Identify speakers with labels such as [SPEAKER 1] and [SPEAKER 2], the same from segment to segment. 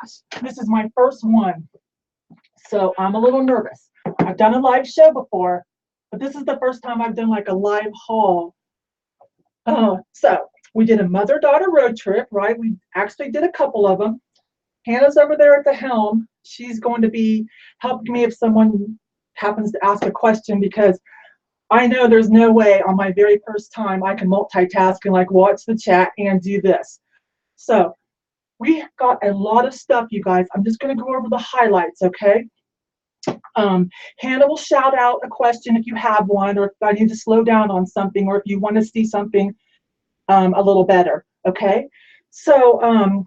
[SPEAKER 1] gosh, this is my first one. So I'm a little nervous. I've done a live show before, but this is the first time I've done like a live haul. So we did a mother-daughter road trip, right? We actually did a couple of them. Hannah's over there at the helm. She's going to be helping me if someone happens to ask a question, because I know there's no way on my very first time I can multitask and like watch the chat and do this. So we got a lot of stuff, you guys. I'm just going to go over the highlights, okay? Hannah will shout out a question if you have one, or if I need to slow down on something, or if you want to see something a little better, okay? So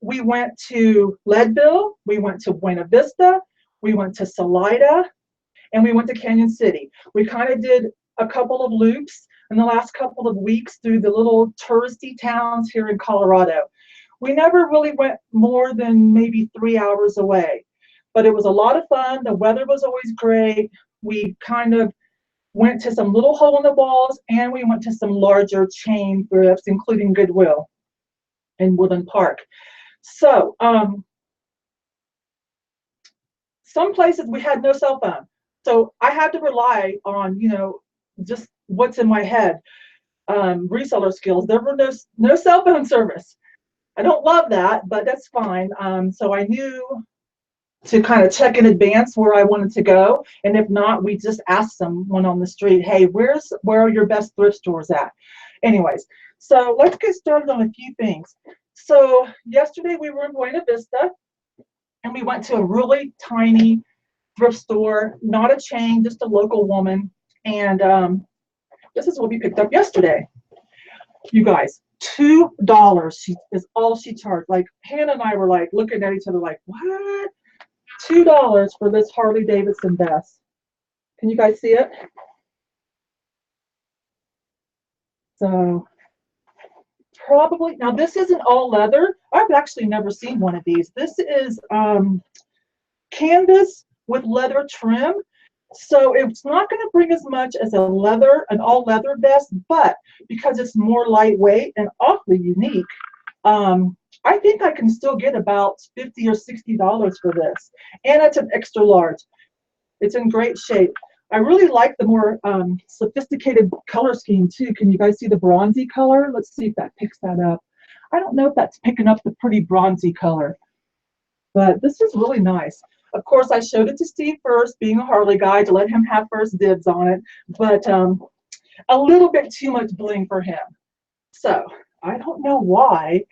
[SPEAKER 1] we went to Leadville, we went to Buena Vista, we went to Salida, and we went to Canyon City. We kind of did a couple of loops in the last couple of weeks through the little touristy towns here in Colorado. We never really went more than maybe 3 hours away, but it was a lot of fun. The weather was always great. We kind of went to some little hole in the walls, and we went to some larger chain thrifts, including Goodwill in Woodland Park. So some places we had no cell phone. So I had to rely on, you know, just what's in my head, reseller skills. There were no cell phone service. I don't love that, but that's fine. So I knew to kind of check in advance where I wanted to go. And if not, we just asked someone on the street, hey, where are your best thrift stores at? Anyways, so let's get started on a few things. So yesterday we were in Buena Vista, and we went to a really tiny thrift store, not a chain, just a local woman. And this is what we picked up yesterday. You guys, $2 is all she charged. Like Hannah and I were like looking at each other like, what? $2 for this Harley Davidson vest. Can you guys see it? So probably, now this isn't all leather. I've actually never seen one of these. This is canvas with leather trim. So it's not going to bring as much as an all leather vest, but because it's more lightweight and awfully unique, I think I can still get about $50 or $60 for this. And it's an extra large. It's in great shape. I really like the more sophisticated color scheme too. Can you guys see the bronzy color? Let's see if that picks that up. I don't know if that's picking up the pretty bronzy color, but this is really nice. Of course, I showed it to Steve first, being a Harley guy, to let him have first dibs on it, but a little bit too much bling for him. So I don't know why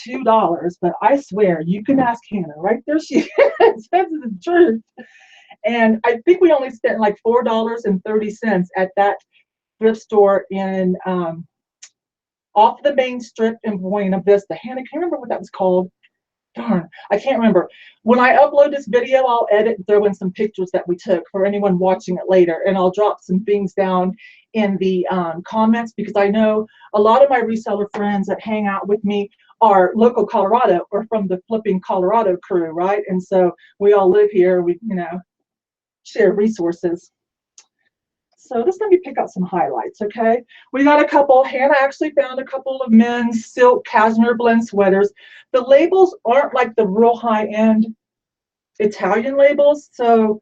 [SPEAKER 1] $2, but I swear you can ask Hannah. Right there she is. That's the truth. And I think we only spent like $4.30 at that thrift store in off the main strip in Buena Vista. Hannah, can you remember what that was called? Darn, I can't remember. When I upload this video, I'll edit and throw in some pictures that we took for anyone watching it later, and I'll drop some things down in the comments, because I know a lot of my reseller friends that hang out with me are local Colorado or from the flipping Colorado crew, right? And so we all live here. We, you know, share resources. So just let me pick out some highlights, okay? We got a couple. Hannah actually found a couple of men's silk cashmere blend sweaters. The labels aren't like the real high-end Italian labels, so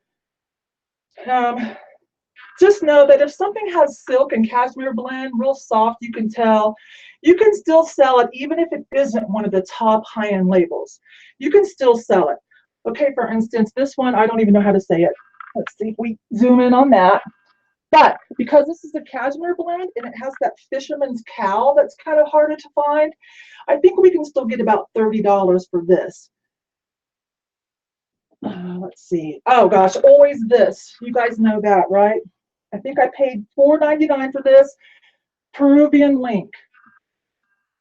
[SPEAKER 1] just know that if something has silk and cashmere blend, real soft, you can tell, you can still sell it even if it isn't one of the top high-end labels. You can still sell it. Okay, for instance, this one, I don't even know how to say it. Let's see if we zoom in on that. But because this is a cashmere blend and it has that fisherman's cowl that's kind of harder to find, I think we can still get about $30 for this. Let's see. Oh gosh, always this. You guys know that, right? I think I paid $4.99 for this. Peruvian link.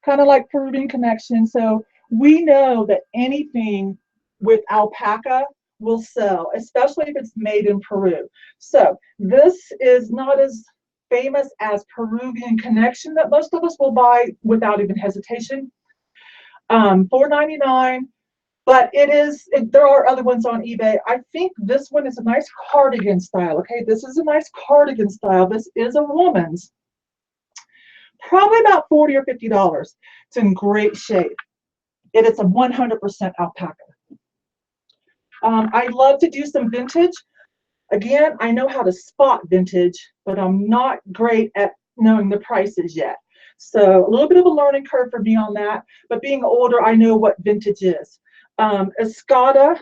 [SPEAKER 1] Kind of like Peruvian connection. So we know that anything with alpaca will sell, especially if it's made in Peru. So this is not as famous as Peruvian connection that most of us will buy without even hesitation. $4.99, but there are other ones on eBay. I think this one is a nice cardigan style. Okay, this is a nice cardigan style. This is a woman's. Probably about $40 or $50. It's in great shape. It is a 100% alpaca. I love to do some vintage. Again, I know how to spot vintage, but I'm not great at knowing the prices yet. So a little bit of a learning curve for me on that. But being older, I know what vintage is. Escada,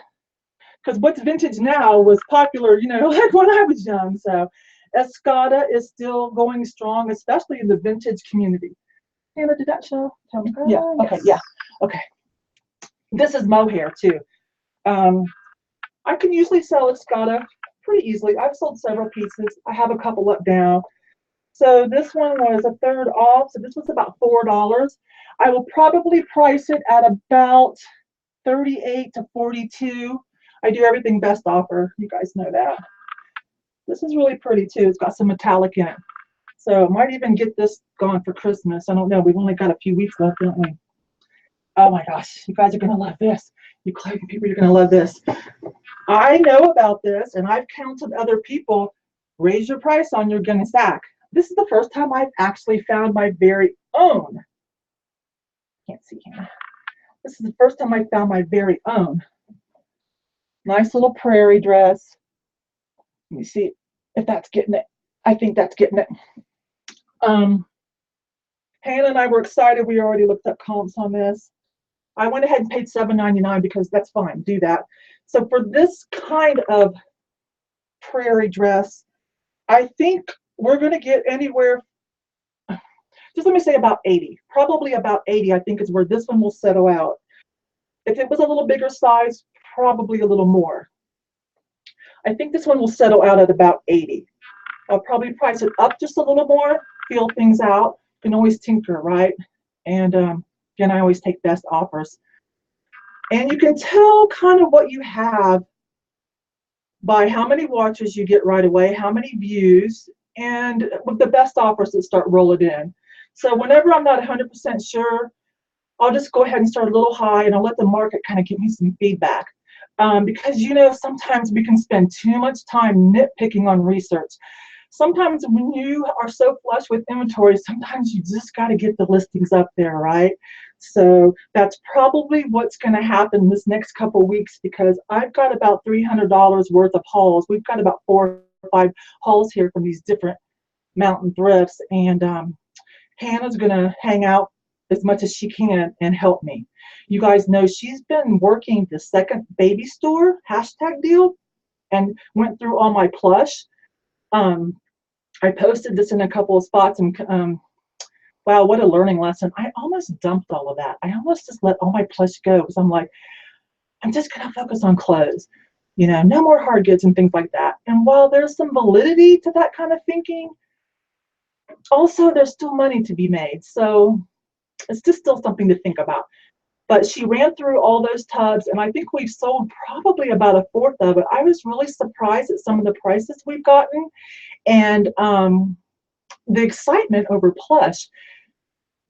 [SPEAKER 1] because what's vintage now was popular, like when I was young. So Escada is still going strong, especially in the vintage community. Hannah, did that show? Tell me. Yeah. Okay. Yeah. Okay. This is mohair too. I can usually sell Escada pretty easily. I've sold several pieces. I have a couple up now. So this one was a third off. So this was about $4. I will probably price it at about 38 to 42. I do everything best offer. You guys know that. This is really pretty too. It's got some metallic in it. So might even get this gone for Christmas. I don't know. We've only got a few weeks left, don't we? Oh my gosh, you guys are gonna love this. You clothing people, you're gonna love this. I know about this, and I've counseled other people. Raise your price on your gonna sack. This is the first time I've actually found my very own. Can't see here. This is the first time I found my very own. Nice little prairie dress. Let me see if that's getting it. I think that's getting it. Hannah and I were excited. We already looked up comps on this. I went ahead and paid $7.99 because that's fine. Do that. So for this kind of prairie dress, I think we're going to get anywhere, just let me say about 80. Probably about 80, I think, is where this one will settle out. If it was a little bigger size, probably a little more. I think this one will settle out at about 80. I'll probably price it up just a little more, feel things out. You can always tinker, right? And again, I always take best offers. And you can tell kind of what you have by how many watches you get right away, how many views, and with the best offers that start rolling in. So whenever I'm not 100% sure, I'll just go ahead and start a little high, and I'll let the market kind of give me some feedback. Because sometimes we can spend too much time nitpicking on research. Sometimes when you are so flush with inventory, sometimes you just got to get the listings up there, right? So that's probably what's going to happen this next couple of weeks, because I've got about $300 worth of hauls. We've got about 4 or 5 hauls here from these different mountain thrifts, and Hannah's going to hang out as much as she can and help me. You guys know she's been working the second baby store hashtag deal and went through all my Plush. I posted this in a couple of spots, and wow, what a learning lesson. I almost dumped all of that. I almost just let all my Plush go, because I'm like, I'm just going to focus on clothes. No more hard goods and things like that. And while there's some validity to that kind of thinking, also there's still money to be made. So it's just still something to think about. But she ran through all those tubs, and I think we've sold probably about a fourth of it. I was really surprised at some of the prices we've gotten, and the excitement over Plush.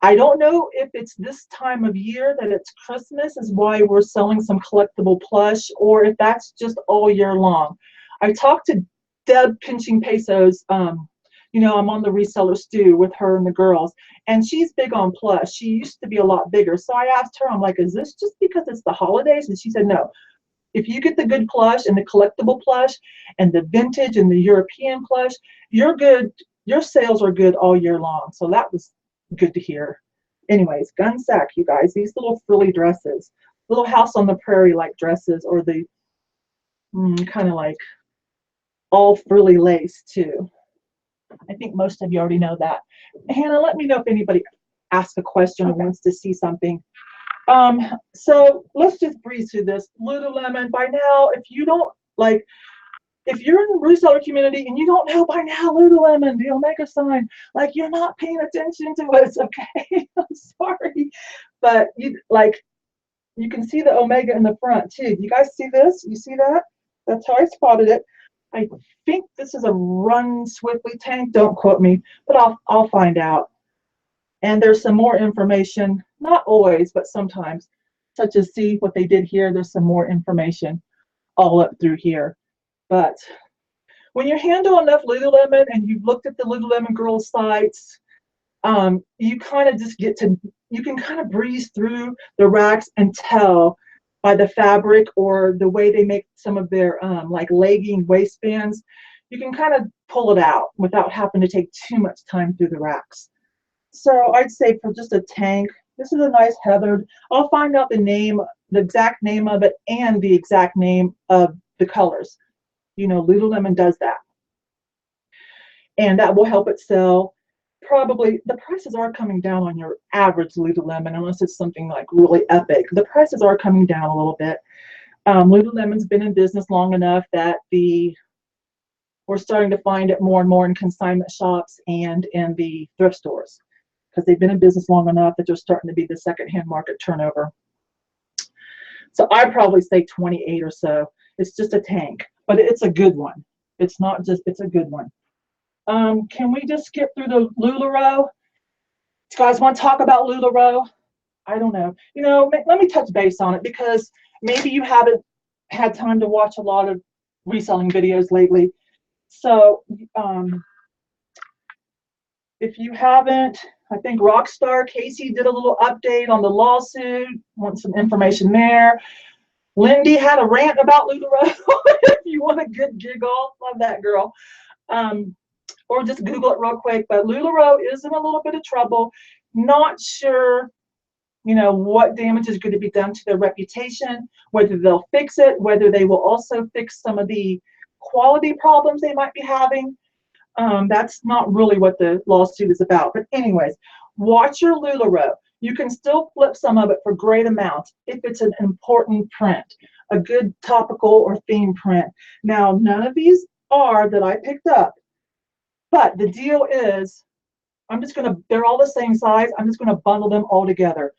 [SPEAKER 1] I don't know if it's this time of year that it's Christmas is why we're selling some collectible Plush, or if that's just all year long. I talked to Deb Pinching Pesos. I'm on the reseller stew with her and the girls, and she's big on Plush. She used to be a lot bigger. So I asked her, I'm like, is this just because it's the holidays? And she said, no. If you get the good Plush and the collectible Plush and the vintage and the European Plush, you're good. Your sales are good all year long. So that was good to hear. Anyways, gun sack, you guys. These little frilly dresses, little house on the prairie like dresses, or the kind of like all frilly lace too. I think most of you already know that. Hannah, let me know if anybody asks a question or wants to see something. So let's just breeze through this. Lululemon, by now, if you're in the reseller community and you don't know by now Lululemon, the Omega sign, you're not paying attention to us, okay? I'm sorry. But you can see the Omega in the front too. You guys see this? You see that? That's how I spotted it. I think this is a Run Swiftly tank. Don't quote me, but I'll find out. And there's some more information, not always, but sometimes, such as see what they did here. There's some more information all up through here. But when you handle enough Lululemon and you've looked at the Lululemon girls sites, you kind of just you can kind of breeze through the racks and tell by the fabric or the way they make some of their like legging waistbands, you can kind of pull it out without having to take too much time through the racks. So I'd say for just a tank, this is a nice heathered. I'll find out the name, the exact name of it, and the exact name of the colors. You know, Lululemon does that. And that will help it sell. Probably the prices are coming down on your average Lululemon, unless it's something like really epic. The prices are coming down a little bit. Lululemon's been in business long enough that we're starting to find it more and more in consignment shops and in the thrift stores, because they've been in business long enough that they're starting to be the secondhand market turnover. So I'd probably say 28 or so. It's just a tank, but it's a good one. It's not just, it's a good one. Can we just skip through the LuLaRoe? You guys want to talk about LuLaRoe? I don't know. You know, let me touch base on it, because maybe you haven't had time to watch a lot of reselling videos lately. So if you haven't, I think Rockstar Casey did a little update on the lawsuit, want some information there. Lindy had a rant about LuLaRoe. If you want a good giggle, love that girl. Or just Google it real quick. But LuLaRoe is in a little bit of trouble. Not sure, you know, what damage is going to be done to their reputation, whether they'll fix it, whether they will also fix some of the quality problems they might be having. That's not really what the lawsuit is about. But anyways, watch your LuLaRoe. You can still flip some of it for great amounts if it's an important print, a good topical or theme print. Now, none of these are that I picked up, but the deal is, they're all the same size. I'm just gonna bundle them all together.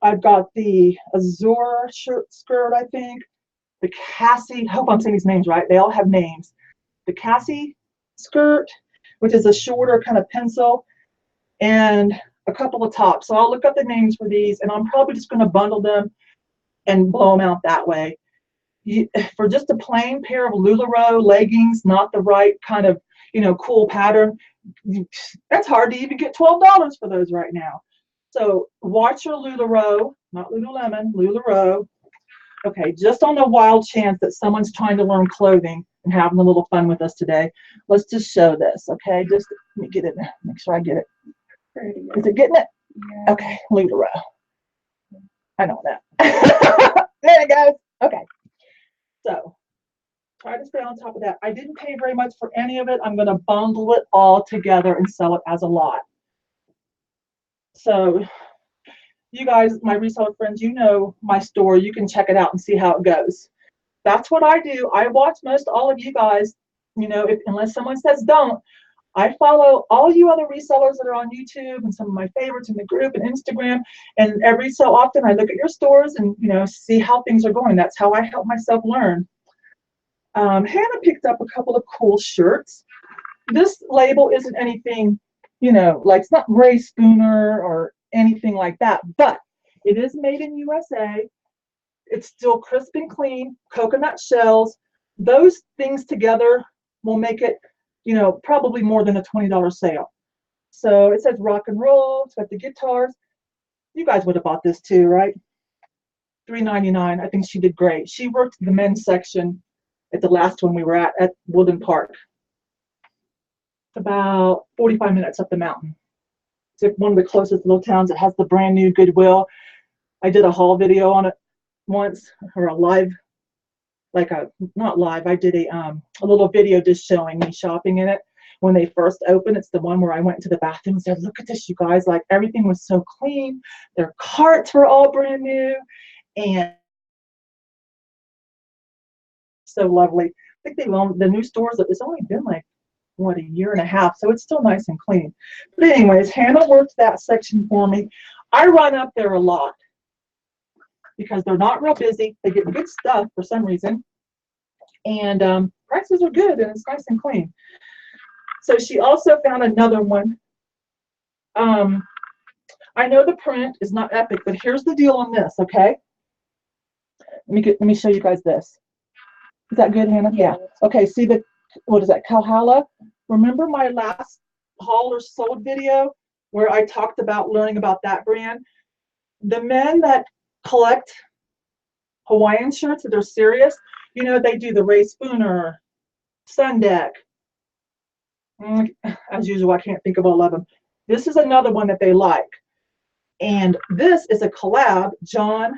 [SPEAKER 1] I've got the Azure skirt, I think, the Cassie, I hope I'm saying these names right. They all have names. The Cassie skirt, which is a shorter kind of pencil, and a couple of tops. So I'll look up the names for these, and I'm probably just going to bundle them and blow them out that way. For just a plain pair of LuLaRoe leggings, not the right kind of, you know, cool pattern, that's hard to even get $12 for those right now. So watch your LuLaRoe, not Lululemon, LuLaRoe. Okay, just on the wild chance that someone's trying to learn clothing and having a little fun with us today, let's just show this, okay? Just let me get it, make sure I get it. Is it getting it? Yeah. Okay, LuLaRoe. I know that. There it goes. Okay, so try to stay on top of that. I didn't pay very much for any of it. I'm going to bundle it all together and sell it as a lot. So you guys, my reseller friends, you know my store. You can check it out and see how it goes. That's what I do. I watch most all of you guys. You know, unless someone says don't, I follow all you other resellers that are on YouTube and some of my favorites in the group and Instagram. And every so often I look at your stores and, you know, see how things are going. That's how I help myself learn. Hannah picked up a couple of cool shirts. This label isn't anything, you know, like it's not Ray Spooner or anything like that, but it is made in USA. It's still crisp and clean, coconut shells. Those things together will make it, you know, probably more than a $20 sale. So it says rock and roll. It's got the guitars. You guys would have bought this too, right? $3.99. I think she did great. She worked the men's section at the last one we were at Woodland Park. It's about 45 minutes up the mountain. It's like one of the closest little towns. It has the brand new Goodwill. I did a haul video on it once, or a live, not live, I did a little video just showing me shopping in it when they first opened. It's the one where I went to the bathroom and said, look at this, you guys, like everything was so clean. Their carts were all brand new and so lovely. I think the new stores, it's only been like, what, a year and a half, so it's still nice and clean. But anyways, Hannah worked that section for me. I run up there a lot because they're not real busy. They get good stuff for some reason, and prices are good, and it's nice and clean. So she also found another one. I know the print is not epic, but here's the deal on this, okay? Let me show you guys this. Is that good, Hannah? Yeah. Okay, see what is that, Calhala? Remember my last haul or sold video where I talked about learning about that brand? The men that collect Hawaiian shirts that are serious. You know, they do the Ray Spooner, Sun Deck. As usual, I can't think of all of them. This is another one that they like. And this is a collab. John,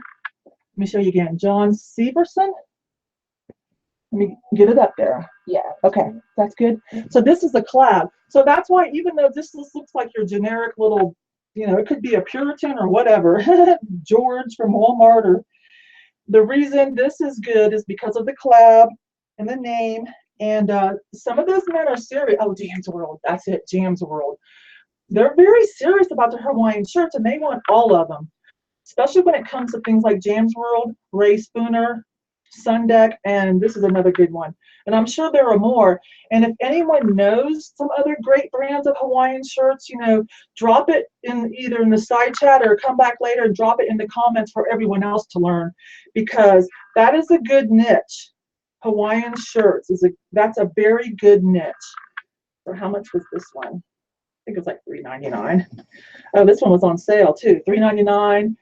[SPEAKER 1] let me show you again. John Severson. Let me get it up there. Yeah, okay, that's good. So this is a collab. So that's why, even though this looks like your generic little, you know, it could be a Puritan or whatever, George from Walmart, or the reason this is good is because of the collab and the name. And some of those men are serious. Oh, Jam's World. That's it, Jam's World. They're very serious about their Hawaiian shirts, and they want all of them, especially when it comes to things like Jam's World, Ray Spooner, Sun Deck, and this is another good one. And I'm sure there are more. And if anyone knows some other great brands of Hawaiian shirts, you know, drop it in either in the side chat or come back later and drop it in the comments for everyone else to learn, because that is a good niche. Hawaiian shirts that's a very good niche. So how much was this one? I think it was like $3.99. Oh, this one was on sale too. $3.99.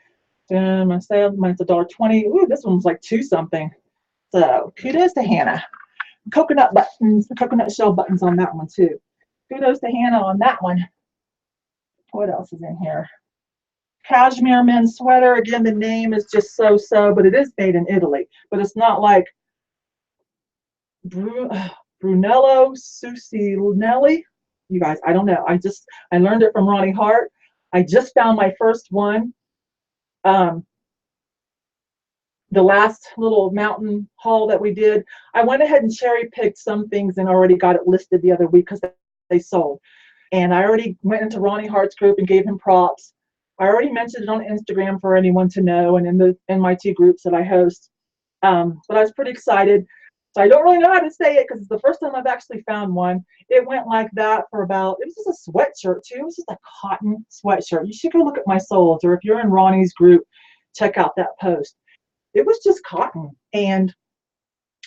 [SPEAKER 1] And my sale, mine's $1.20. Ooh, this one was like $2 something. So kudos to Hannah. Coconut buttons, the coconut shell buttons on that one too. Kudos to Hannah on that one. What else is in here? Cashmere men's sweater. Again, the name is just so, but it is made in Italy. But it's not like Brunello Susinelli. You guys, I don't know. I learned it from Ronnie Hart. I just found my first one. The last little mountain haul that we did, I went ahead and cherry picked some things and already got it listed the other week because they sold. And I already went into Ronnie Hart's group and gave him props. I already mentioned it on Instagram for anyone to know, and in the NYT groups that I host. But I was pretty excited. So I don't really know how to say it because it's the first time I've actually found one. It went like that for about, it was just a sweatshirt too. It was just a cotton sweatshirt. You should go look at my soles, or if you're in Ronnie's group, check out that post. It was just cotton. And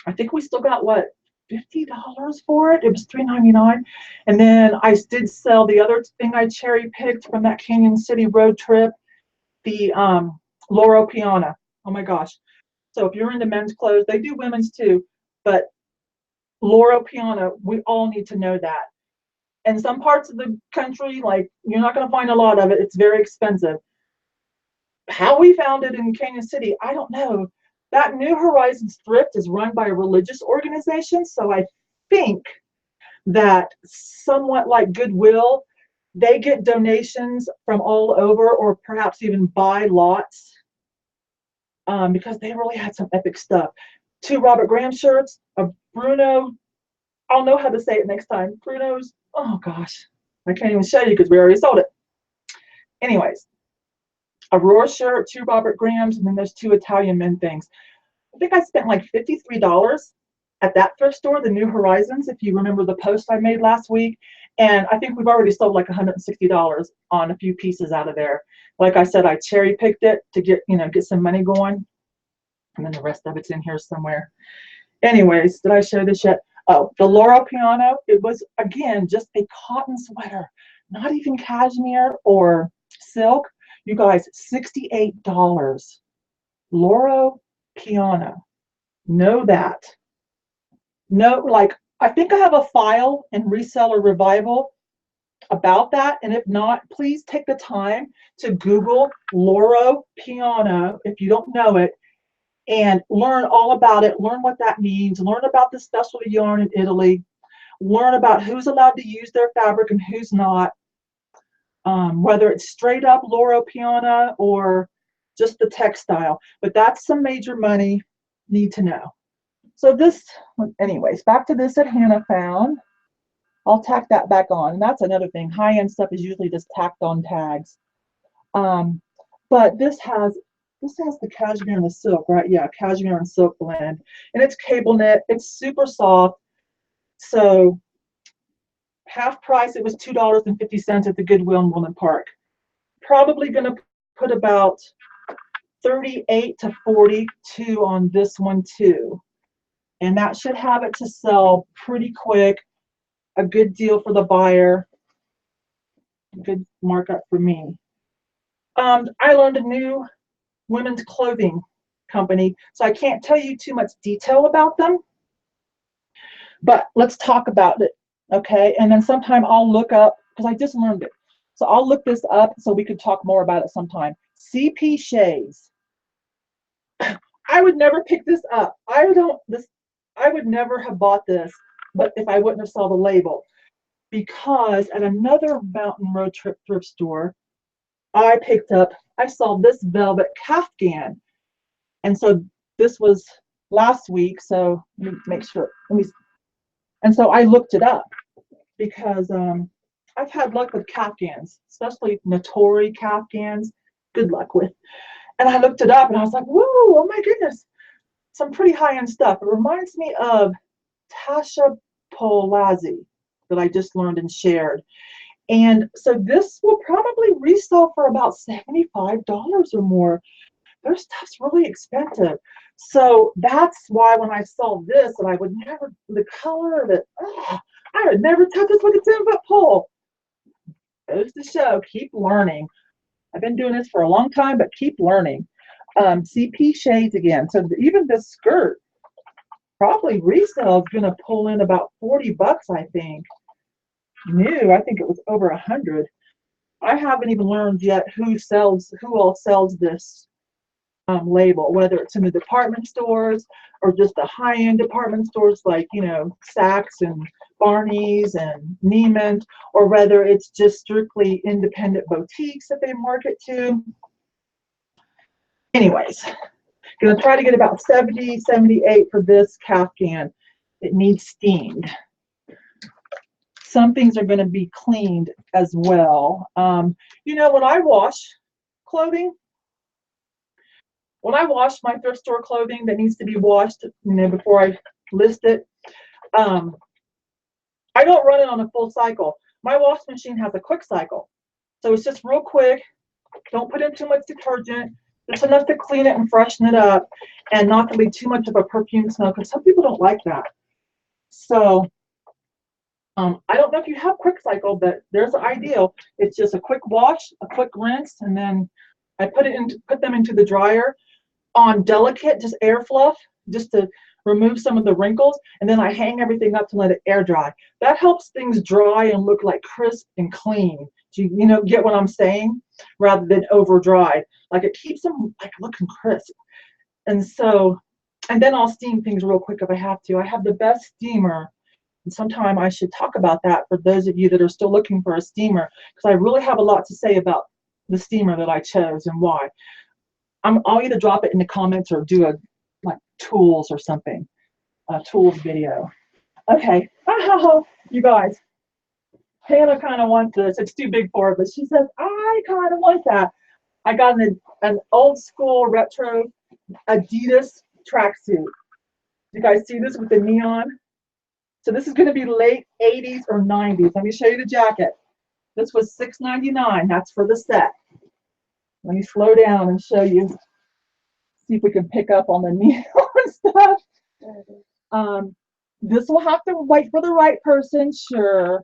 [SPEAKER 1] I think we still got, what, $50 for it? It was $3.99. And then I did sell the other thing I cherry picked from that Canyon City road trip, the LuLaRoe Piana. Oh my gosh. So if you're into men's clothes, they do women's too. But LuLaRoe Piana, we all need to know that. And some parts of the country, like, you're not going to find a lot of it. It's very expensive. How we found it in Canyon City, I don't know. That New Horizons Thrift is run by a religious organization, so I think that somewhat like Goodwill, they get donations from all over, or perhaps even buy lots, because they really had some epic stuff. 2 Robert Graham shirts, a Bruno, I'll know how to say it next time. Bruno's, oh gosh, I can't even show you because we already sold it. Anyways, a Roar shirt, 2 Robert Grahams, and then there's 2 Italian men things. I think I spent like $53 at that thrift store, the New Horizons, if you remember the post I made last week. And I think we've already sold like $160 on a few pieces out of there. Like I said, I cherry picked it to get some money going. And then the rest of it's in here somewhere. Anyways, did I show this yet? Oh, the LuLaRoe Piano. It was, again, just a cotton sweater, not even cashmere or silk. You guys, $68. LuLaRoe Piano. Know that. No, like, I think I have a file in Reseller Revival about that. And if not, please take the time to Google LuLaRoe Piano if you don't know it, and learn all about it. Learn what that means. Learn about the specialty yarn in Italy. Learn about who's allowed to use their fabric and who's not. Whether it's straight up LuLaRoe Piana or just the textile. But that's some major money. Need to know. So this, anyways, back to this that Hannah found. I'll tack that back on. And that's another thing. High-end stuff is usually just tacked on tags. But this has the cashmere and the silk, right? Yeah, cashmere and silk blend. And it's cable knit. It's super soft. So half price, it was $2.50 at the Goodwill in Woodland Park. Probably going to put about $38 to $42 on this one too. And that should have it to sell pretty quick. A good deal for the buyer. Good markup for me. I learned a new women's clothing company, so I can't tell you too much detail about them, but let's talk about it, okay? And then sometime I'll look up, because I just learned it, so I'll look this up so we could talk more about it sometime. CP Shays. I would never pick this up. I would never have bought this, but if I wouldn't have saw the label, because at another Mountain Road Trip thrift store, I saw this velvet caftan. And so this was last week, so let me make sure. And so I looked it up because I've had luck with caftans, especially Notori caftans. Good luck with. And I looked it up and I was like, whoa, oh my goodness. Some pretty high-end stuff. It reminds me of Tasha Polazzi that I just learned and shared. And so this will probably resell for about $75 or more. Their stuff's really expensive. So that's why when I saw this, and I would never, the color of it, I would never touch this with a 10-foot pole. Goes to show, keep learning. I've been doing this for a long time, but keep learning. CP shades again. So even this skirt, probably resale is going to pull in about $40, I think. New, I think it was over 100. I haven't even learned yet who all sells this label, whether it's in the department stores or just the high-end department stores like, you know, Saks and Barney's and Neiman, or whether it's just strictly independent boutiques that they market to. Anyways, gonna try to get about 70, 78 for this caftan. It needs steamed. Some things are going to be cleaned as well. You know, when I wash clothing, when I wash my thrift store clothing that needs to be washed, you know, before I list it, I don't run it on a full cycle. My wash machine has a quick cycle. So it's just real quick. Don't put in too much detergent. Just enough to clean it and freshen it up and not to leave too much of a perfume smell, because some people don't like that. So I don't know if you have quick cycle, but there's the ideal. It's just a quick wash, a quick rinse, and then I put them into the dryer on delicate, just air fluff, just to remove some of the wrinkles, and then I hang everything up to let it air dry. That helps things dry and look like crisp and clean. Do you know, get what I'm saying? Rather than over dried. Like it keeps them like looking crisp. And so, and then I'll steam things real quick if I have to. I have the best steamer. And sometime I should talk about that for those of you that are still looking for a steamer, because I really have a lot to say about the steamer that I chose and why. I'll either drop it in the comments or do a like tools or something, a tools video. Okay, you guys, Hannah kind of wants this. It's too big for her, but she says, I kind of want that. I got an old school retro Adidas tracksuit. You guys see this with the neon? So this is going to be late 80s or 90s. Let me show you the jacket. This was $6.99. That's for the set. Let me slow down and show you. See if we can pick up on the neon stuff. This will have to wait for the right person, sure.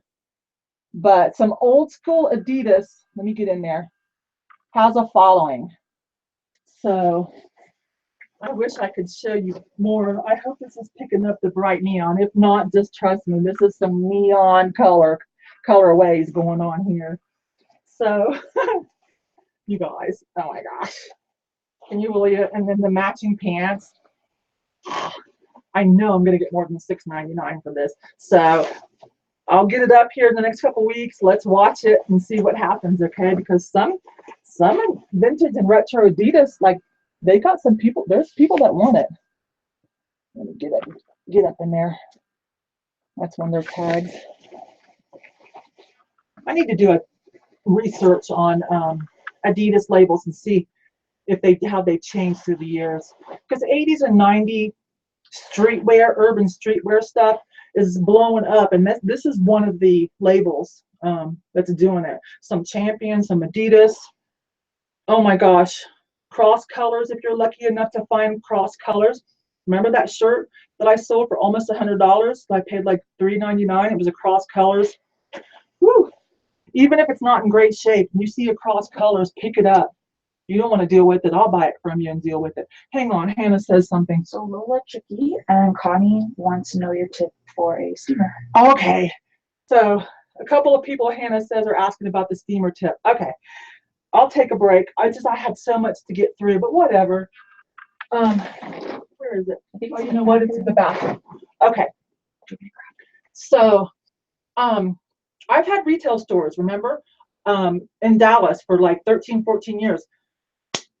[SPEAKER 1] But some old school Adidas, let me get in there, has a following. So I wish I could show you more. I hope this is picking up the bright neon. If not, just trust me, this is some neon colorways going on here. So you guys, oh my gosh. Can you believe it? And then the matching pants. I know I'm going to get more than $6.99 for this. So I'll get it up here in the next couple weeks. Let's watch it and see what happens, okay? Because some vintage and retro Adidas, like, they got some people, there's people that want it. Let me get up in there. That's one of their tags. I need to do a research on Adidas labels and see if how they changed through the years. Because 80s and 90s streetwear, urban streetwear stuff is blowing up, and this is one of the labels that's doing it. Some Champion, some Adidas. Oh my gosh. Cross colors, if you're lucky enough to find cross colors. Remember that shirt that I sold for almost $100? I paid like $3.99. It was a cross colors. Woo! Even if it's not in great shape, you see a cross colors, pick it up, you don't want to deal with it, I'll buy it from you and deal with it. Hang on, Hannah says something.
[SPEAKER 2] So Lola, Chicky, and Connie wants to know your tip for a steamer.
[SPEAKER 1] Okay, so a couple of people, Hannah says, are asking about the steamer tip. Okay, I'll take a break. I had so much to get through, but whatever. Where is it? Oh, you know what? It's in the bathroom. Okay. So, I've had retail stores, remember, in Dallas for like 13, 14 years.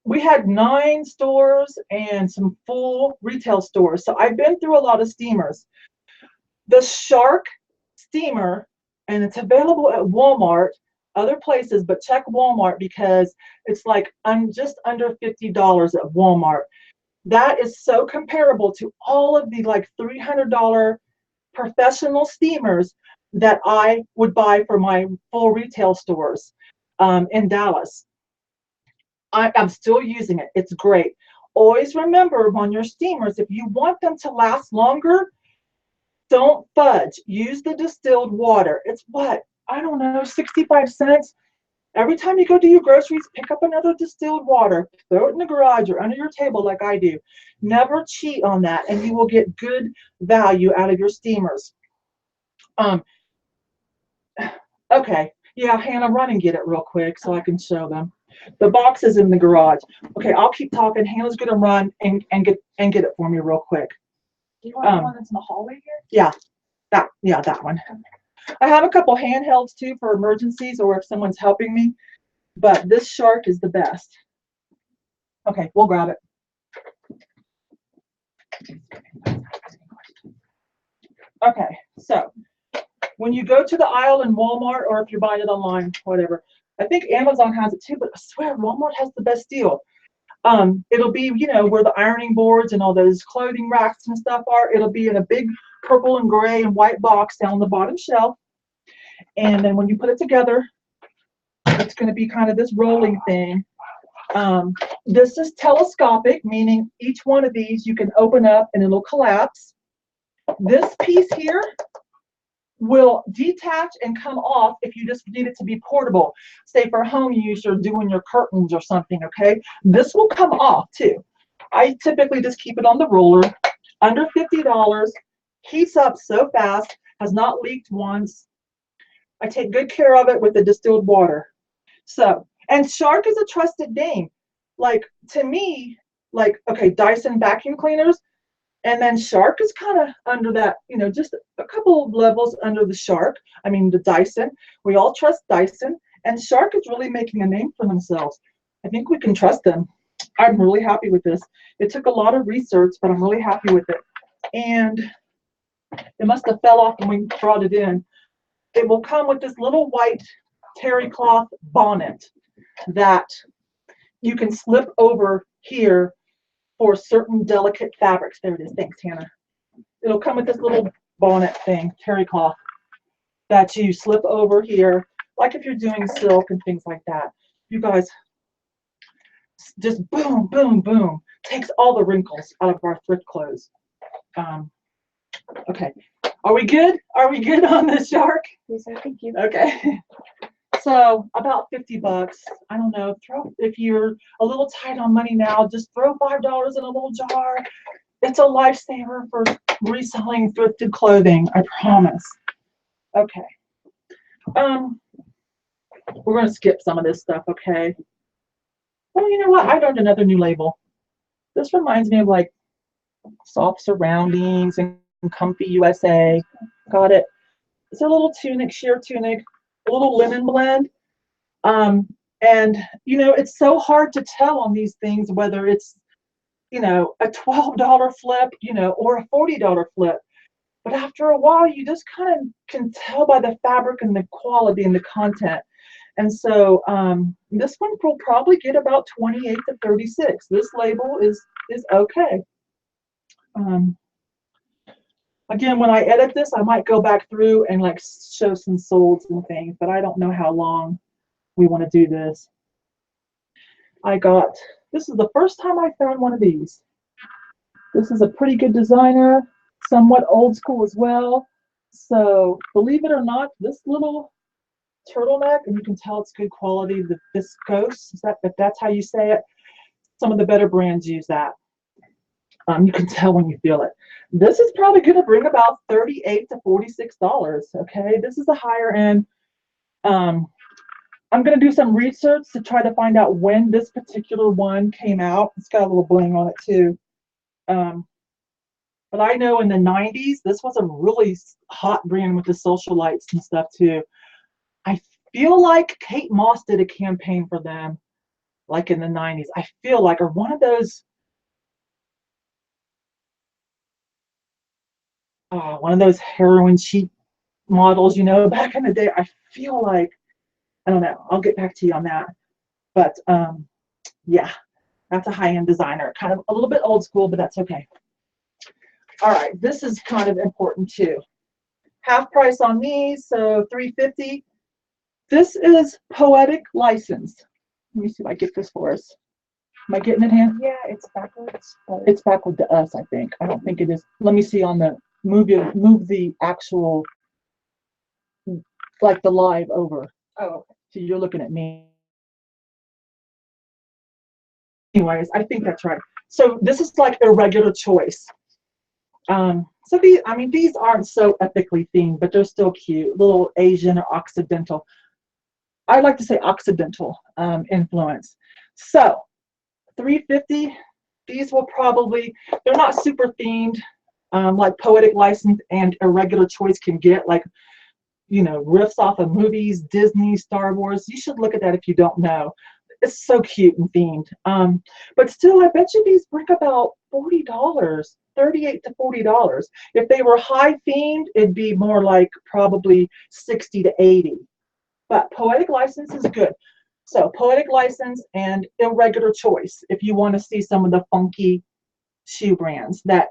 [SPEAKER 1] We had 9 stores and some full retail stores. So I've been through a lot of steamers. The Shark steamer, and it's available at Walmart, other places, but check Walmart because it's like just under $50 at Walmart. That is so comparable to all of the like $300 professional steamers that I would buy for my full retail stores in Dallas. I'm still using it. It's great. Always remember on your steamers, if you want them to last longer, don't fudge. Use the distilled water. It's what? I don't know, 65 cents. Every time you go do your groceries, pick up another distilled water, throw it in the garage or under your table like I do. Never cheat on that, and you will get good value out of your steamers. Okay, yeah, Hannah, run and get it real quick so I can show them. The box is in the garage. Okay, I'll keep talking. Hannah's gonna run and get it for me real quick.
[SPEAKER 2] Do you want the one that's in the hallway here?
[SPEAKER 1] Yeah, that one. I have a couple handhelds too for emergencies or if someone's helping me, but this Shark is the best. Okay, we'll grab it. Okay, so when you go to the aisle in Walmart, or if you're buying it online, whatever, I think Amazon has it too, but I swear Walmart has the best deal. It'll be, you know, where the ironing boards and all those clothing racks and stuff are. It'll be in a big purple and gray and white box down the bottom shelf. And then when you put it together, it's going to be kind of this rolling thing. This is telescopic, meaning each one of these you can open up and it'll collapse. This piece here will detach and come off if you just need it to be portable. Say for home use, you're doing your curtains or something, okay? This will come off too. I typically just keep it on the roller. Under $50, heats up so fast, has not leaked once. I take good care of it with the distilled water. So, and Shark is a trusted name. Like, to me, like, okay, Dyson vacuum cleaners, and then Shark is kind of under that, you know, just a couple of levels under the Shark. I mean, the Dyson. We all trust Dyson, and Shark is really making a name for themselves. I think we can trust them. I'm really happy with this. It took a lot of research, but I'm really happy with it. And it must have fell off when we brought it in. It will come with this little white terry cloth bonnet that you can slip over here for certain delicate fabrics. There it is. Thanks, Hannah. It'll come with this little bonnet thing, terry cloth, that you slip over here, like if you're doing silk and things like that. You guys, just boom, boom, boom. Takes all the wrinkles out of our thrift clothes. Okay. Are we good? Are we good on this Shark?
[SPEAKER 2] Yes, sir. Thank you.
[SPEAKER 1] Okay. So about $50. I don't know. If you're a little tight on money now, just throw $5 in a little jar. It's a lifesaver for reselling thrifted clothing. I promise. Okay. We're gonna skip some of this stuff. Okay. Well, you know what? I learned another new label. This reminds me of like soft surroundings and comfy USA. Got it. It's a little tunic, sheer tunic, a little linen blend. And you know, it's so hard to tell on these things whether it's, you know, a $12 flip, you know, or a $40 flip. But after a while, you just kind of can tell by the fabric and the quality and the content. And so this one will probably get about 28 to 36. This label is okay. Again, when I edit this, I might go back through and like show some solds and things, but I don't know how long we want to do this. This is the first time I found one of these. This is a pretty good designer, somewhat old school as well. So believe it or not, this little turtleneck, and you can tell it's good quality. The viscose, is that, if that's how you say it. Some of the better brands use that. You can tell when you feel it. This is probably going to bring about $38 to $46. Okay, this is a higher end. I'm going to do some research to try to find out when this particular one came out. It's got a little bling on it too. But I know in the 90s, this was a really hot brand with the socialites and stuff too. I feel like Kate Moss did a campaign for them, like in the 90s. I feel like, or one of those heroin chic models, you know, back in the day. I feel like, I don't know. I'll get back to you on that. But yeah, that's a high-end designer. Kind of a little bit old school, but that's okay. All right, this is kind of important too. Half price on these, so $3.50. This is Poetic License. Let me see if I get this for us. Am I getting it, Han?
[SPEAKER 2] Yeah, it's backwards.
[SPEAKER 1] It's backward to us, I think. I don't think it is. Let me see on the move the actual, like the live over.
[SPEAKER 2] Oh,
[SPEAKER 1] So you're looking at me. Anyways, I think that's right. So this is like a regular choice. So these aren't so ethically themed, but they're still cute. Little Asian or Occidental. I like to say Occidental influence. So $3.50. These will probably, they're not super themed like Poetic License and Irregular Choice can get, like, you know, riffs off of movies, Disney, Star Wars. You should look at that if you don't know. It's so cute and themed. But still, I bet you these bring about $40, $38 to $40. If they were high themed, it'd be more like probably $60 to $80. But Poetic License is good. So Poetic License and Irregular Choice, if you want to see some of the funky shoe brands that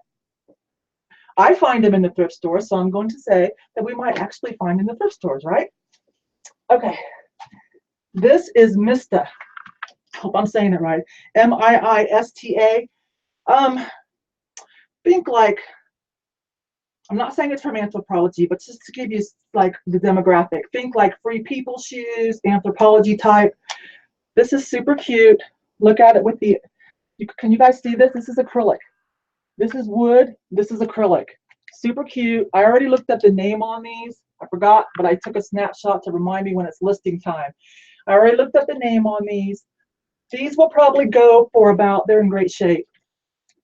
[SPEAKER 1] I find them in the thrift store. So I'm going to say that we might actually find in the thrift stores, right? Okay. This is Mista. Hope I'm saying it right. Mista. Think like, I'm not saying it's from Anthropology, but just to give you like the demographic, think like Free People shoes, Anthropology type. This is super cute. Look at it with the, can you guys see this? This is acrylic. This is wood. This is acrylic. Super cute. I already looked up the name on these. I forgot, but I took a snapshot to remind me when it's listing time. I already looked up the name on these. These will probably go for about, they're in great shape.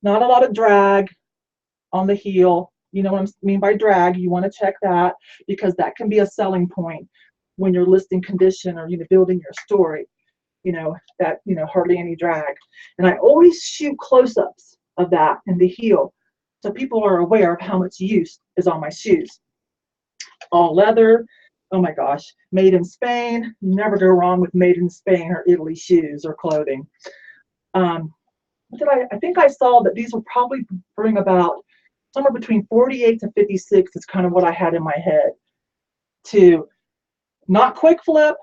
[SPEAKER 1] Not a lot of drag on the heel. You know what I mean by drag. You want to check that because that can be a selling point when you're listing condition or, you know, building your story. You know, that, you know, hardly any drag. And I always shoot close-ups of that in the heel so people are aware of how much use is on my shoes. All leather. Oh my gosh, made in Spain. Never go wrong with made in Spain or Italy shoes or clothing. I think I saw that these will probably bring about somewhere between 48 to 56 is kind of what I had in my head, to not quick flip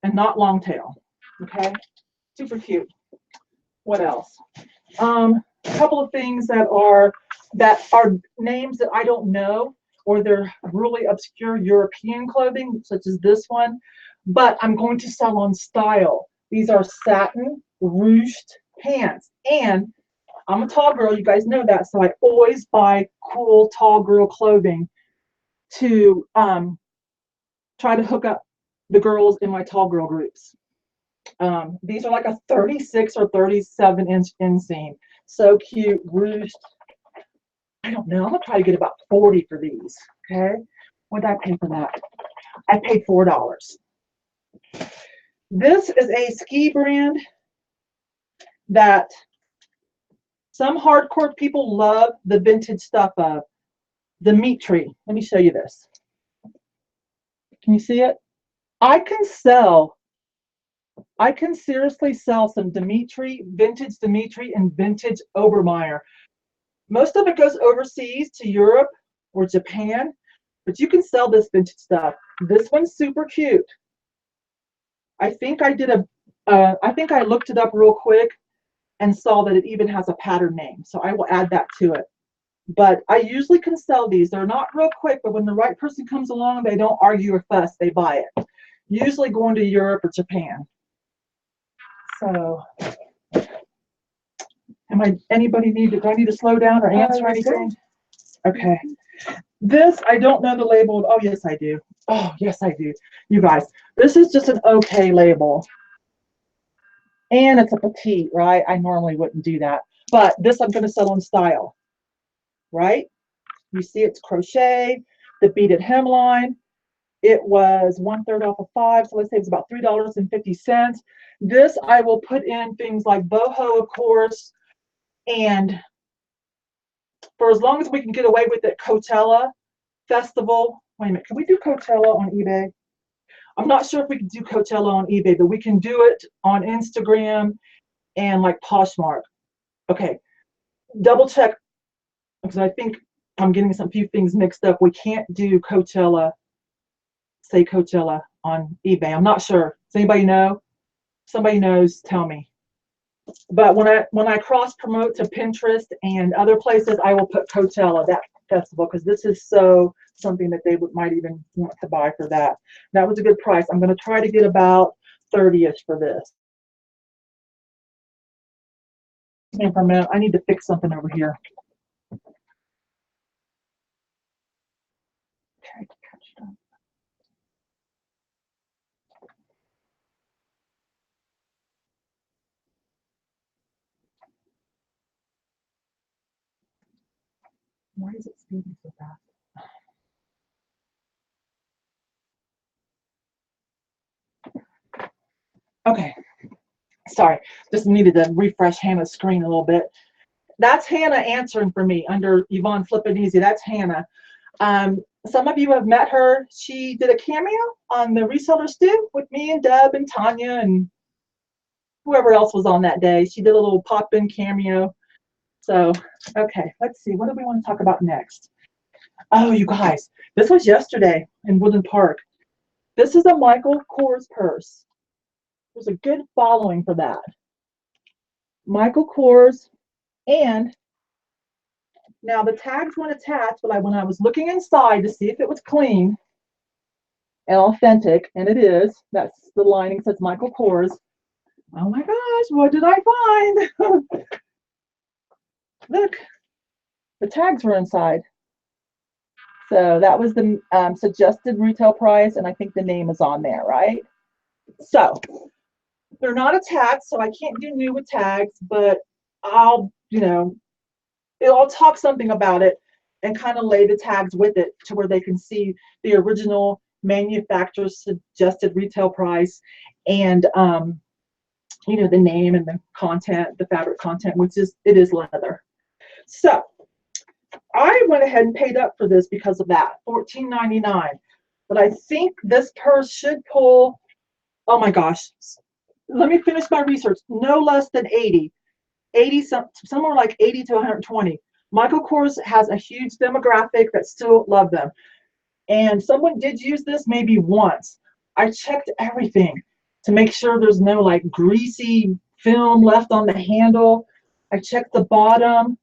[SPEAKER 1] and not long tail. Okay, super cute. What else? A couple of things that are names that I don't know, or they're really obscure European clothing, such as this one, but I'm going to sell on style. These are satin ruched pants, and I'm a tall girl, you guys know that, so I always buy cool tall girl clothing to try to hook up the girls in my tall girl groups. These are like a 36 or 37 inch inseam. So cute, ruched. I don't know, I'm gonna try to get about 40 for these, okay? What did I pay for that? I paid $4. This is a ski brand that some hardcore people love the vintage stuff of. The Meat Tree. Let me show you this. Can you see it? I can seriously sell some Dimitri, vintage Dimitri and vintage Obermeyer. Most of it goes overseas to Europe or Japan, but you can sell this vintage stuff. This one's super cute. I think I looked it up real quick and saw that it even has a pattern name, so I will add that to it. But I usually can sell these. They're not real quick, but when the right person comes along, they don't argue or fuss, they buy it. usually going to Europe or Japan. So, anybody do I need to slow down or answer anything? Okay. This, I don't know the label. Oh, yes, I do. Oh, yes, I do. You guys, this is just an okay label. And it's a petite, right? I normally wouldn't do that. But this I'm going to sell on style, right? You see it's crochet, the beaded hemline. It was 1/3 off of 5, so let's say it's about $3.50. This I will put in things like boho, of course, and for as long as we can get away with it, Coachella Festival. Wait a minute, can we do Coachella on eBay? I'm not sure if we can do Coachella on eBay, but we can do it on Instagram and like Poshmark. Okay, double check, because I think I'm getting some few things mixed up. We can't do Coachella, say Coachella on eBay. I'm not sure. Does anybody know? Somebody knows, tell me. But when I cross promote to Pinterest and other places, I will put Coachella, that festival, because this is so something that they might even want to buy for that. That was a good price. I'm going to try to get about 30-ish for this. And for a minute, I need to fix something over here. Okay, why is it speeding so fast? Okay, sorry, just needed to refresh Hannah's screen a little bit. That's Hannah answering for me under Yvonne Flippin' Easy. That's Hannah. Some of you have met her. She did a cameo on the Reseller Stew with me and Deb and Tanya and whoever else was on that day. She did a little pop-in cameo. So, okay, let's see. What do we want to talk about next? Oh, you guys, this was yesterday in Woodland Park. This is a Michael Kors purse. There's a good following for that. Michael Kors, and now the tags weren't attached, but when I was looking inside to see if it was clean and authentic, and it is, that's the lining says Michael Kors. Oh my gosh, what did I find? Look, the tags were inside. So that was the suggested retail price, and I think the name is on there, right? So they're not attached, so I can't do new with tags, but I'll talk something about it and kind of lay the tags with it to where they can see the original manufacturer suggested retail price and the name and the content, the fabric content, which is, it is leather. So I went ahead and paid up for this because of that, $14.99. But I think this purse should pull, oh my gosh, let me finish my research, no less than 80, somewhere like 80 to 120. Michael Kors has a huge demographic that still love them. And someone did use this maybe once. I checked everything to make sure there's no like greasy film left on the handle. I checked the bottom.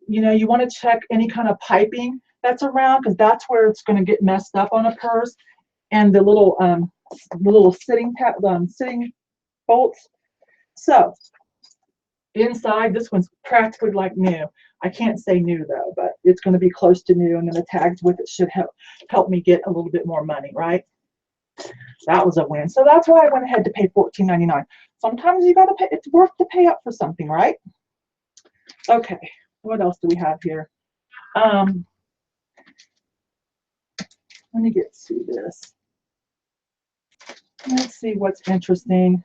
[SPEAKER 1] You want to check any kind of piping that's around, because that's where it's going to get messed up on a purse. And the little sitting bolts. So inside, this one's practically like new. I can't say new though, but it's going to be close to new, and then the tags with it should help me get a little bit more money, right? That was a win. So that's why I went ahead to pay $14.99. Sometimes you got to pay. It's worth to pay up for something, right? Okay. What else do we have here? Let me get to this. Let's see what's interesting.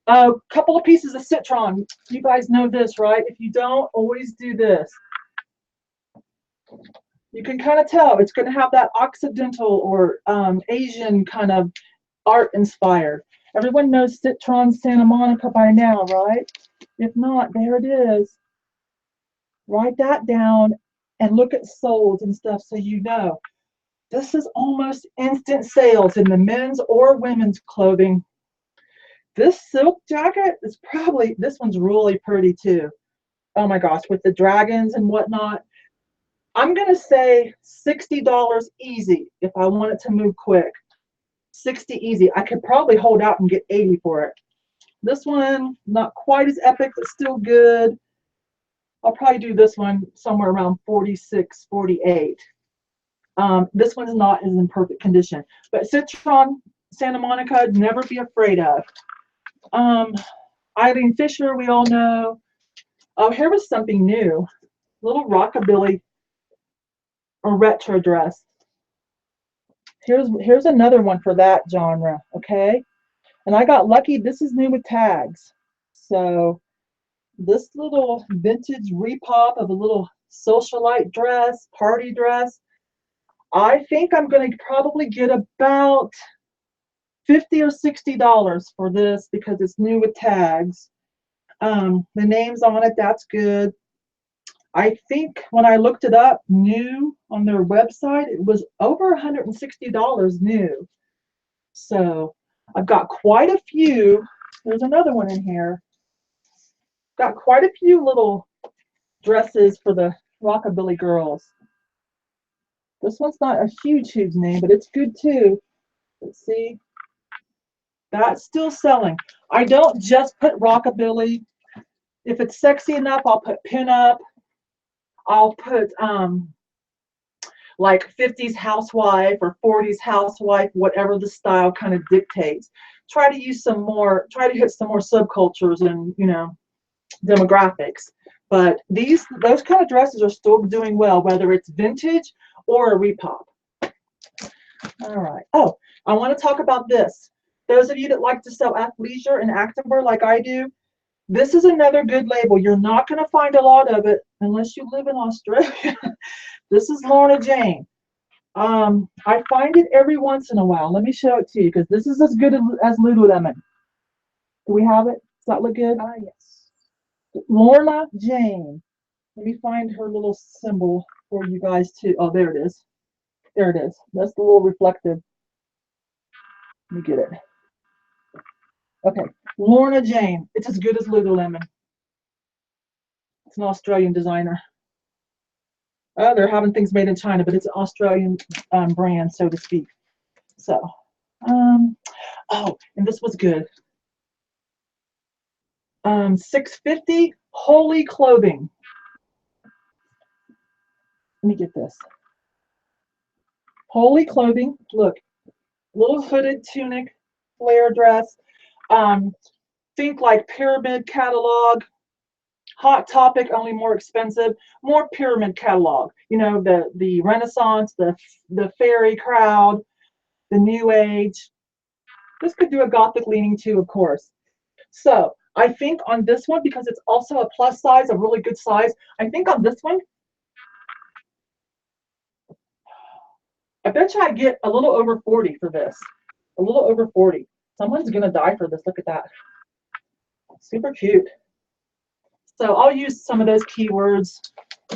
[SPEAKER 1] A couple of pieces of citron. You guys know this, right? If you don't, always do this. You can kind of tell it's going to have that Occidental or Asian kind of art inspired. Everyone knows Citron Santa Monica by now, right? If not, there it is. Write that down and look at sold and stuff so you know. This is almost instant sales in the men's or women's clothing. This silk jacket is probably, this one's really pretty too. Oh my gosh, with the dragons and whatnot. I'm going to say $60 easy if I want it to move quick. 60 easy. I could probably hold out and get 80 for it. This one, not quite as epic, but still good. I'll probably do this one somewhere around 46, 48. This one is not as in perfect condition. But Citron, Santa Monica, never be afraid of. Eileen Fisher, we all know. Oh, here was something new. Little rockabilly or retro dress. Here's another one for that genre, okay? And I got lucky. This is new with tags. So this little vintage repop of a little socialite dress, party dress, I think I'm going to probably get about $50 or $60 for this because it's new with tags. The name's on it, that's good. I think when I looked it up new on their website, it was over $160 new. So I've got quite a few. There's another one in here. Got quite a few little dresses for the rockabilly girls. This one's not a huge name, but it's good too. Let's see. That's still selling. I don't just put rockabilly. If it's sexy enough, I'll put pinup. I'll put like 50s housewife or 40s housewife, whatever the style kind of dictates. Try to hit some more subcultures and, you know, demographics. But those kind of dresses are still doing well, whether it's vintage or a repop. All right. Oh, I want to talk about this. Those of you that like to sell athleisure and activewear like I do, this is another good label. You're not going to find a lot of it unless you live in Australia. This is Lorna Jane. I find it every once in a while. Let me show it to you because this is as good as Lululemon. Do we have it? Does that look good?
[SPEAKER 2] Yes.
[SPEAKER 1] Lorna Jane. Let me find her little symbol for you guys too. Oh, there it is. There it is. That's the little reflective. Let me get it. Okay, Lorna Jane. It's as good as Lululemon. It's an Australian designer. They're having things made in China, but it's an Australian brand, so to speak. So, oh, and this was good. 650 Holy Clothing. Let me get this. Holy Clothing. Look, little hooded tunic, flare dress. Think like Pyramid catalog. Hot Topic, only more expensive. More Pyramid catalog. You know, the Renaissance, the fairy crowd, the New Age. This could do a gothic leaning too, of course. So I think on this one, because it's also a plus size, a really good size, I think on this one, I bet you I get a little over 40 for this. A little over 40. Someone's going to die for this. Look at that. Super cute. So I'll use some of those keywords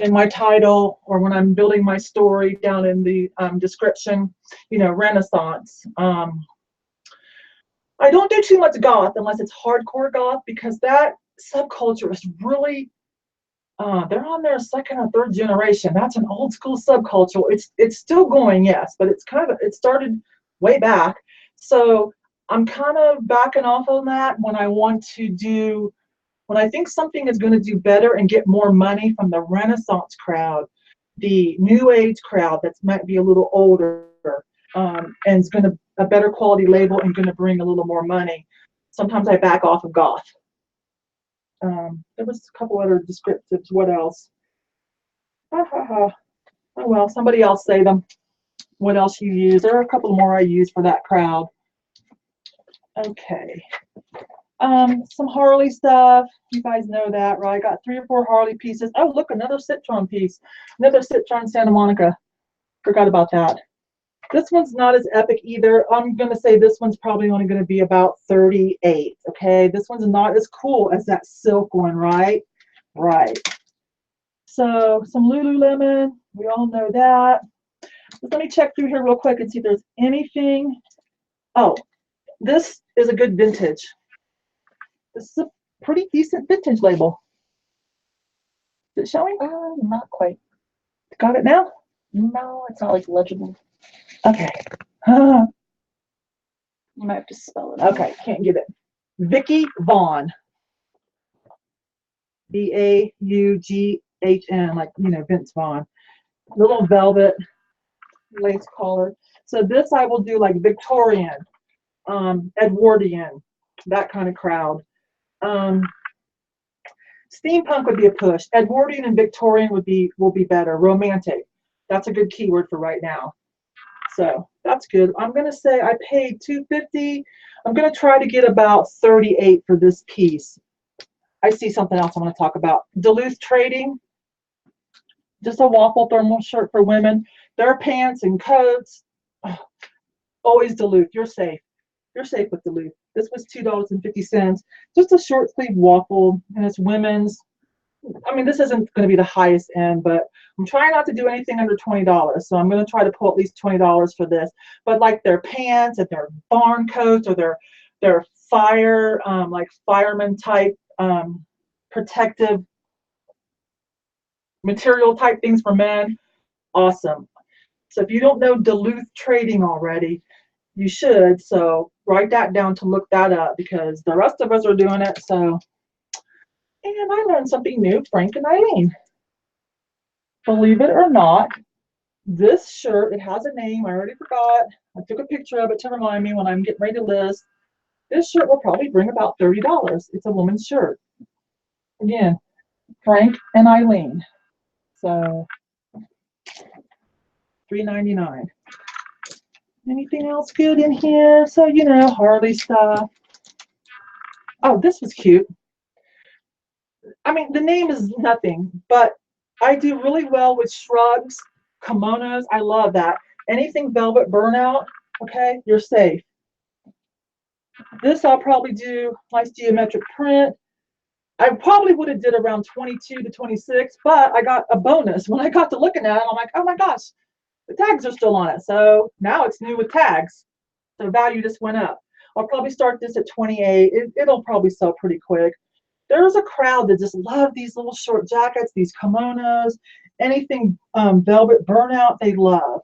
[SPEAKER 1] in my title or when I'm building my story down in the description, you know, Renaissance. I don't do too much goth unless it's hardcore goth because that subculture is really, they're on their second or third generation. That's an old school subculture. It's still going, yes, but it started way back. So I'm kind of backing off on that when I think something is going to do better and get more money from the Renaissance crowd, the New Age crowd that might be a little older, and is going to a better quality label and going to bring a little more money. Sometimes I back off of goth. There was a couple other descriptives. What else? Oh well, somebody else say them. What else you use? There are a couple more I use for that crowd. Okay. Some Harley stuff. You guys know that, right? Got 3 or 4 Harley pieces. Oh, look, another Citron piece. Another Citron Santa Monica. Forgot about that. This one's not as epic either. I'm going to say this one's probably only going to be about 38. Okay, this one's not as cool as that silk one, right? Right. So some Lululemon. We all know that. Let me check through here real quick and see if there's anything. Oh, this is a good vintage. This is a pretty decent vintage label. Is it showing?
[SPEAKER 2] Not quite.
[SPEAKER 1] Got it now?
[SPEAKER 2] No, it's not like legible.
[SPEAKER 1] Okay.
[SPEAKER 2] You might have to spell it.
[SPEAKER 1] Okay, can't get it. Vicky Vaughn. Vaughn, like, you know, Vince Vaughn. Little velvet lace collar. So this I will do like Victorian, Edwardian, that kind of crowd. Steampunk would be a push. Edwardian and Victorian will be better. Romantic. That's a good keyword for right now. So that's good. I'm gonna say I paid $250. I'm gonna try to get about 38 for this piece. I see something else I want to talk about. Duluth Trading. Just a waffle thermal shirt for women. Their pants and coats. Oh, always Duluth. You're safe. You're safe with Duluth. This was $2.50. Just a short sleeve waffle, and it's women's. I mean, this isn't going to be the highest end, but I'm trying not to do anything under $20. So I'm going to try to pull at least $20 for this. But like their pants and their barn coats or their fire, like fireman type protective material type things for men, awesome. So if you don't know Duluth Trading already, you should. So write that down to look that up because the rest of us are doing it. So, and I learned something new, Frank and Eileen. Believe it or not, this shirt, it has a name. I already forgot. I took a picture of it to remind me when I'm getting ready to list. This shirt will probably bring about $30. It's a woman's shirt. Again, Frank and Eileen. So $3.99. Anything else good in here? So, you know, Harley stuff. Oh, this was cute. I mean, the name is nothing, but I do really well with shrugs, kimonos. I love that. Anything velvet burnout, okay, you're safe. This I'll probably do nice geometric print. I probably would have did around 22 to 26, but I got a bonus. When I got to looking at it, I'm like, oh my gosh, the tags are still on it. So now it's new with tags. So value just went up. I'll probably start this at 28. It'll probably sell pretty quick. There's a crowd that just love these little short jackets, these kimonos, anything velvet burnout, they love.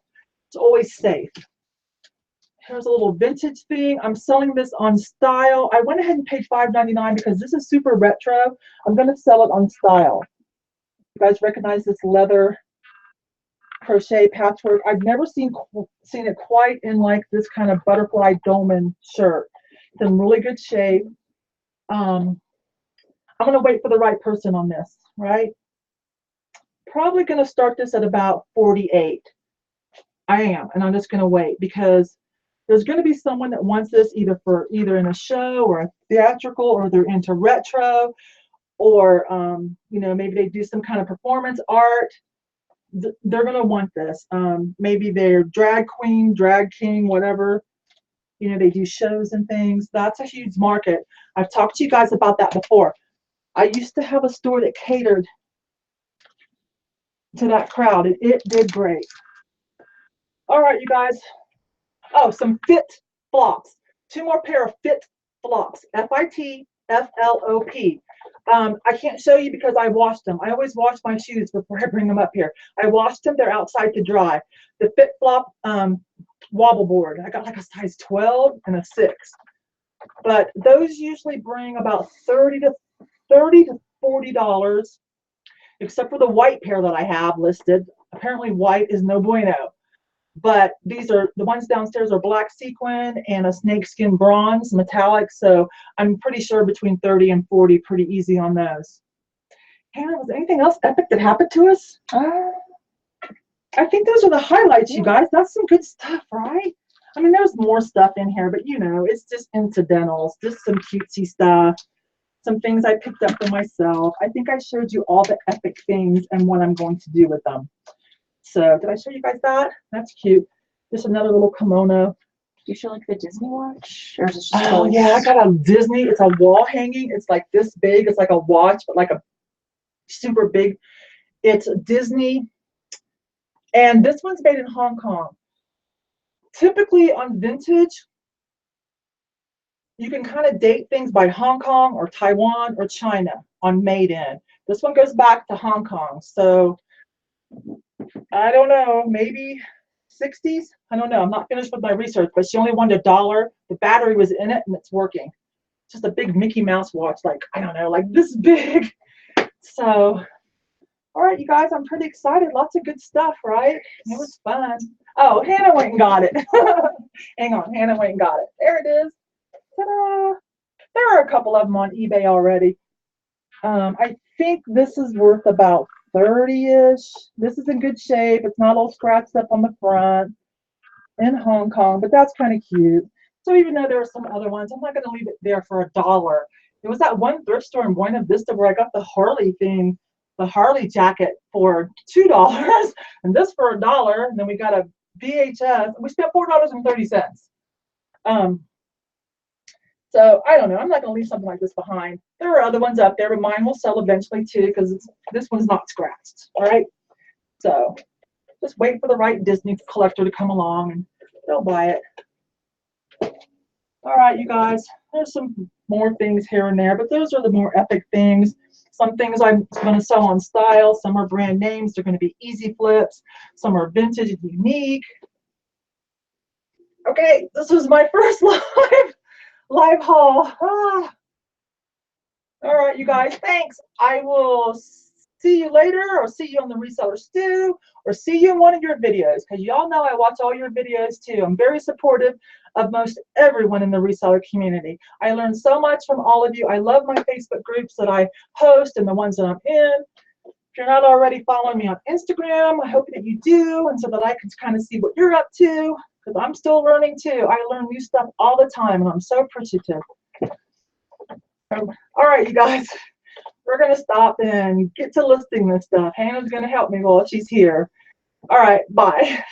[SPEAKER 1] It's always safe. Here's a little vintage thing. I'm selling this on Style. I went ahead and paid $5.99 because this is super retro. I'm going to sell it on Style. You guys recognize this leather crochet patchwork? I've never seen it quite in like this kind of butterfly dolman shirt. It's in really good shape. I'm going to wait for the right person on this, right? Probably going to start this at about 48. I am, and I'm just going to wait because there's going to be someone that wants this either in a show or a theatrical, or they're into retro, or you know, maybe they do some kind of performance art. They're going to want this. Maybe they're drag queen, drag king, whatever. You know, they do shows and things. That's a huge market. I've talked to you guys about that before. I used to have a store that catered to that crowd, and it did great. All right, you guys. Oh, some fit flops. 2 more pair of fit flops. FITFLOP. I can't show you because I washed them. I always wash my shoes before I bring them up here. I washed them. They're outside to dry. The fit flop wobble board. I got like a size 12 and a 6. But those usually bring about $30 to $40, except for the white pair that I have listed. Apparently white is no bueno. But these are, the ones downstairs are black sequin and a snakeskin bronze metallic. So I'm pretty sure between 30 and 40, pretty easy on those. Hannah, was there anything else epic that happened to us? I think those are the highlights, you guys. That's some good stuff, right? I mean, there's more stuff in here, but you know, it's just incidentals, just some cutesy stuff, some things I picked up for myself. I think I showed you all the epic things and what I'm going to do with them. So did I show you guys that? That's cute. Just another little kimono.
[SPEAKER 2] Do you show like the Disney watch? Or is it just
[SPEAKER 1] oh yeah, I got a Disney. It's a wall hanging. It's like this big. It's like a watch, but like a super big. It's Disney. And this one's made in Hong Kong. Typically on vintage, you can kind of date things by Hong Kong or Taiwan or China on made in. This one goes back to Hong Kong. So I don't know, maybe 60s. I don't know. I'm not finished with my research, but she only wanted $1. The battery was in it and it's working. Just a big Mickey Mouse watch, like, I don't know, like this big. So, all right, you guys, I'm pretty excited. Lots of good stuff, right? It was fun. Oh, Hannah went and got it. Hang on, Hannah went and got it. There it is. Ta-da! There are a couple of them on eBay already. I think this is worth about 30-ish. This is in good shape. It's not all scratched up on the front in Hong Kong, but that's kind of cute. So even though there are some other ones, I'm not going to leave it there for $1. There was that one thrift store in Buena Vista where I got the Harley thing, the Harley jacket for $2 and this for $1. And then we got a VHS. We spent $4.30. So I don't know. I'm not going to leave something like this behind. There are other ones up there, but mine will sell eventually too because this one's not scratched. All right. So just wait for the right Disney collector to come along and they'll buy it. All right, you guys. There's some more things here and there, but those are the more epic things. Some things I'm going to sell on style. Some are brand names. They're going to be easy flips. Some are vintage and unique. Okay, this was my first live haul. All right, you guys, thanks. I will see you later, or see you on the reseller stew, or see you in one of your videos, because y'all know I watch all your videos too. I'm very supportive of most everyone in the reseller community. I learn so much from all of you. I love my Facebook groups that I host and the ones that I'm in. If you're not already following me on Instagram, I hope that you do, and so that I can kind of see what you're up to, because I'm still learning too. I learn new stuff all the time, and I'm so appreciative. All right, you guys, we're going to stop and get to listing this stuff. Hannah's going to help me while she's here. All right, bye.